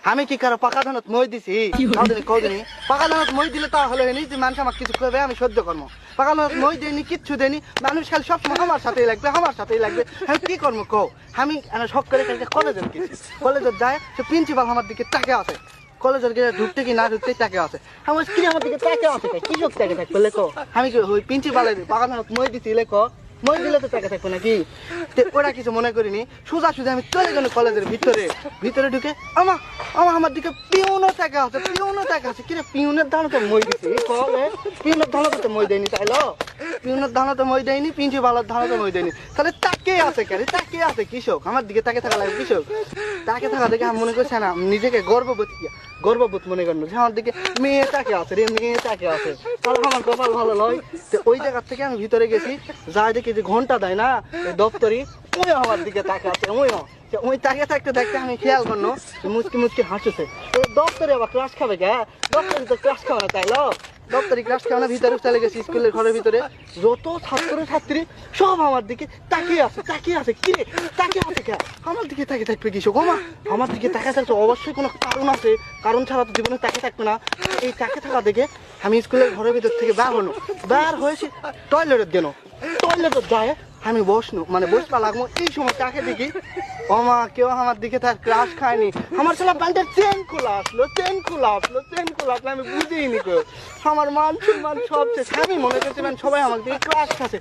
আমি কি কারো পাকা ধানত মই দিছি কদিন পাকা ধানত মই দিলে তা হলো যে মানুষ আমার কিছু করবে আমি সহ্য করবো পাকা ধানত মই দেয়নি কিচ্ছু দেয়নি মানুষ খালি সবসময় আমার সাথেই লাগবে আমি কি করবো কও আমি শখ করে কালকে কলেজের গেছি কলেজের যায় সে প্রিন্সিপাল আমার দিকে তাকে আছে কলেজের গিয়ে ঢুকতে কি না ঢুকতেই তাকে আছে আমার কি আমার দিকে তাকে আছে কি শোক তাকে থাকবে লেখো আমি কি ওই প্রিন্সিপালের পাকা ধানত মই দিছি লেখো মই দিলে তো টাকা থাকবো নাকি ওরা কিছু মনে করিনি সোজা আমি চলে গেল কলেজের ভিতরে ঢুকে আমার দিকে পিউনের টাকা আছে কিরে পিউনের দাঁড়াতে মই দিছি পিউনের দাঁড়াতে মই দেয়নি তাইলো পিউনের দাঁড়াতে মই দেয়নি প্রিন্সিপালের দাঁড়াতে মই দেয়নি তাহলে তাকে আছে কেন তাকে আছে কৃষক আমার দিকে তাকে থাকা লাগে কৃষক তাকে থাকা দেখে আমি মনে করছি না নিজেকে গর্ববোধ মনে করেন যে আমার দিকে মেয়েটাকে আছে রে মেয়েটাকে আছে তাহলে আমার কপাল ভালো নয় তো ওই জায়গা থেকে আমি ভিতরে গেছি যাই দেখি যে ঘন্টা দেয় না দপ্তরি ওই আমার দিকে তাকে আছে ওই তাকে থাকতে দেখতে আমি খেয়াল করলো মুচকি হাসছে ওই দপ্তরে আবার ক্লাস খাবে কে দপ্তরি তো ক্লাস খাবে না তাইলো দপ্তরি ক্লাস খাবে না ভিতরে চলে গেছি স্কুলের ঘরের ভিতরে যত ছাত্রছাত্রী সব আমার দিকে তাকিয়ে আছে কি রে তাকিয়ে আছে কে আমার দিকে তাকিয়ে থাকবে কৃষক আমার দিকে তাকিয়ে থাকছে অবশ্যই কোনো কারণ আছে কারণ ছাড়া তো জীবনে তাকিয়ে থাকবে না এই তাকিয়ে থাকা দেখে আমি স্কুলের ঘরের ভিতর থেকে বার হয়েছি টয়লেটের গেল টয়লেটের যায় আমি বসপা লাগবো এই সময় তাকে দেখি কেউ আমার দিকে তার ক্লাস খায়নি আমার ছেলে প্যান্টের চেন খোলা আসলো আমি বুঝিনি কেউ আমার মান সম্মান সব শেষ আমি মনে করছিলাম সবাই আমার দিকে ক্লাস খাচ্ছে